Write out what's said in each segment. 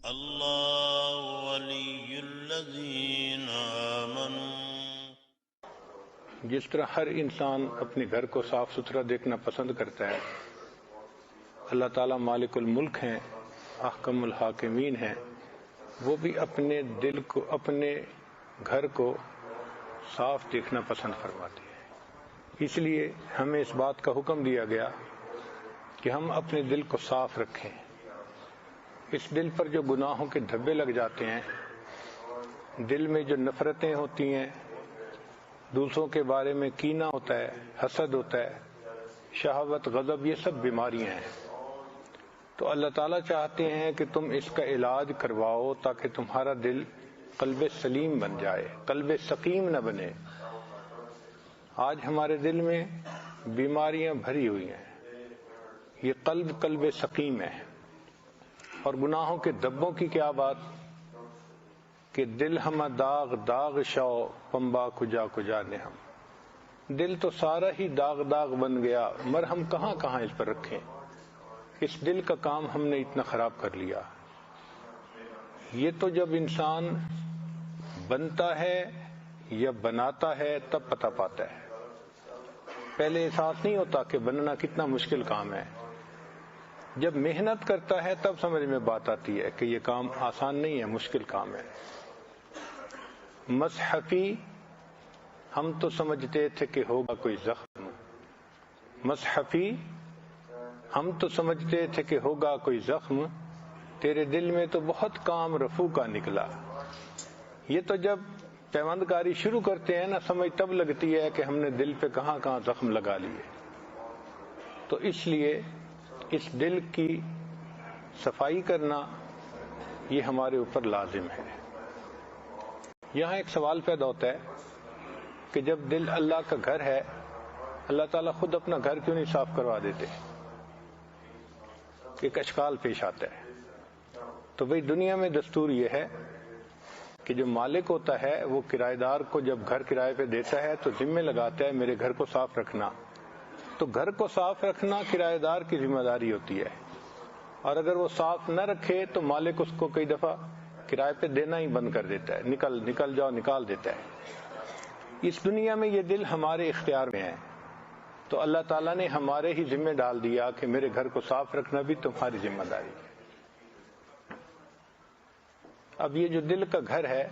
اللہ ولی الذین آمنوا۔ جس طرح ہر انسان اپنے گھر کو صاف ستھرا دیکھنا پسند کرتا ہے، اللہ تعالیٰ مالک الملک ہیں، احکم الحاکمین ہیں، وہ بھی اپنے دل کو، اپنے گھر کو صاف دیکھنا پسند فرماتے ہیں۔ اس لیے ہمیں اس بات کا حکم دیا گیا کہ ہم اپنے دل کو صاف رکھیں۔ اس دل پر جو گناہوں کے دھبے لگ جاتے ہیں، دل میں جو نفرتیں ہوتی ہیں، دوسروں کے بارے میں کینہ ہوتا ہے، حسد ہوتا ہے، شہوت، غضب، یہ سب بیماریاں ہیں۔ تو اللہ تعالیٰ چاہتے ہیں کہ تم اس کا علاج کرواؤ تاکہ تمہارا دل قلب سلیم بن جائے، قلب سقیم نہ بنے۔ آج ہمارے دل میں بیماریاں بھری ہوئی ہیں، یہ قلب سقیم ہے۔ اور گناہوں کے دبوں کی کیا بات کہ دل ہمہ داغ داغ شو پمبا کجا کجا نے ہم، دل تو سارا ہی داغ داغ بن گیا، مرہم کہاں کہاں اس پر رکھیں۔ اس دل کا کام ہم نے اتنا خراب کر لیا۔ یہ تو جب انسان بنتا ہے یا بناتا ہے تب پتہ پاتا ہے، پہلے احساس نہیں ہوتا کہ بننا کتنا مشکل کام ہے۔ جب محنت کرتا ہے تب سمجھ میں بات آتی ہے کہ یہ کام آسان نہیں ہے، مشکل کام ہے۔ مصحفی ہم تو سمجھتے تھے کہ ہوگا کوئی زخم، مصحفی ہم تو سمجھتے تھے کہ ہوگا کوئی زخم، تیرے دل میں تو بہت کام رفو کا نکلا۔ یہ تو جب پیوند کاری شروع کرتے ہیں نا، سمجھ تب لگتی ہے کہ ہم نے دل پہ کہاں کہاں زخم لگا لیے۔ تو اس لیے اس دل کی صفائی کرنا یہ ہمارے اوپر لازم ہے۔ یہاں ایک سوال پیدا ہوتا ہے کہ جب دل اللہ کا گھر ہے، اللہ تعالیٰ خود اپنا گھر کیوں نہیں صاف کروا دیتے؟ ایک اشکال پیش آتا ہے۔ تو بھئی دنیا میں دستور یہ ہے کہ جو مالک ہوتا ہے وہ کرایہ دار کو جب گھر کرائے پہ دیتا ہے تو ذمہ لگاتا ہے میرے گھر کو صاف رکھنا۔ تو گھر کو صاف رکھنا کرایہ دار کی ذمہ داری ہوتی ہے، اور اگر وہ صاف نہ رکھے تو مالک اس کو کئی دفعہ کرائے پہ دینا ہی بند کر دیتا ہے، نکل جاؤ نکال دیتا ہے۔ اس دنیا میں یہ دل ہمارے اختیار میں ہے، تو اللہ تعالیٰ نے ہمارے ہی ذمہ ڈال دیا کہ میرے گھر کو صاف رکھنا بھی تمہاری ذمہ داری ہے۔ اب یہ جو دل کا گھر ہے،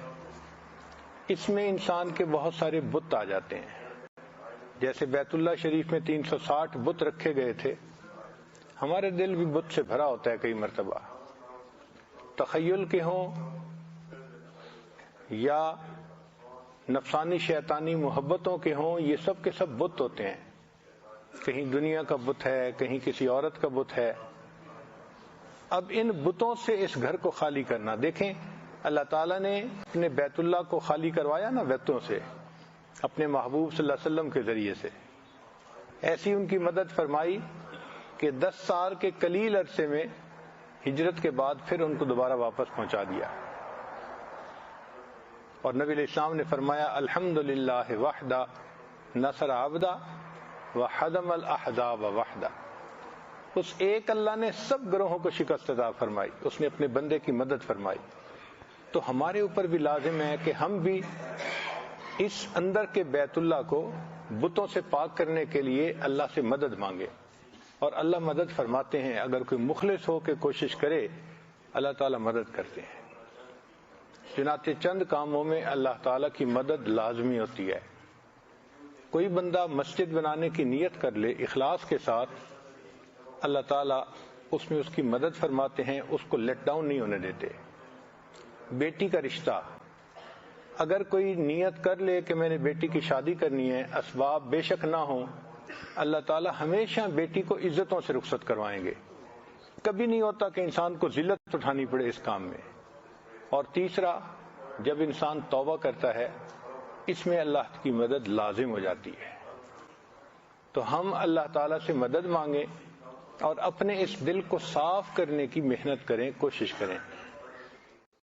اس میں انسان کے بہت سارے بت آ جاتے ہیں۔ جیسے بیت اللہ شریف میں 360 بت رکھے گئے تھے، ہمارے دل بھی بت سے بھرا ہوتا ہے کئی مرتبہ، تخیل کے ہوں یا نفسانی شیطانی محبتوں کے ہوں، یہ سب کے سب بت ہوتے ہیں۔ کہیں دنیا کا بت ہے، کہیں کسی عورت کا بت ہے۔ اب ان بتوں سے اس گھر کو خالی کرنا، دیکھیں اللہ تعالیٰ نے اپنے بیت اللہ کو خالی کروایا نا بتوں سے، اپنے محبوب صلی اللہ علیہ وسلم کے ذریعے سے۔ ایسی ان کی مدد فرمائی کہ 10 سال کے قلیل عرصے میں ہجرت کے بعد پھر ان کو دوبارہ واپس پہنچا دیا۔ اور نبی علیہ السلام نے فرمایا الحمدللہ وحدہ نصر عبدہ وحدم الاحزاب وحدہ۔ اس ایک اللہ نے سب گروہوں کو شکست عطا فرمائی، اس نے اپنے بندے کی مدد فرمائی۔ تو ہمارے اوپر بھی لازم ہے کہ ہم بھی اس اندر کے بیت اللہ کو بتوں سے پاک کرنے کے لیے اللہ سے مدد مانگے، اور اللہ مدد فرماتے ہیں۔ اگر کوئی مخلص ہو کے کوشش کرے اللہ تعالیٰ مدد کرتے ہیں۔ چنانچہ چند کاموں میں اللہ تعالیٰ کی مدد لازمی ہوتی ہے۔ کوئی بندہ مسجد بنانے کی نیت کر لے اخلاص کے ساتھ، اللہ تعالیٰ اس میں اس کی مدد فرماتے ہیں، اس کو لیٹ ڈاؤن نہیں ہونے دیتے۔ بیٹی کا رشتہ، اگر کوئی نیت کر لے کہ میں نے بیٹی کی شادی کرنی ہے، اسباب بے شک نہ ہوں، اللہ تعالیٰ ہمیشہ بیٹی کو عزتوں سے رخصت کروائیں گے۔ کبھی نہیں ہوتا کہ انسان کو ذلت اٹھانی پڑے اس کام میں۔ اور تیسرا، جب انسان توبہ کرتا ہے اس میں اللہ کی مدد لازم ہو جاتی ہے۔ تو ہم اللہ تعالیٰ سے مدد مانگیں اور اپنے اس دل کو صاف کرنے کی محنت کریں، کوشش کریں۔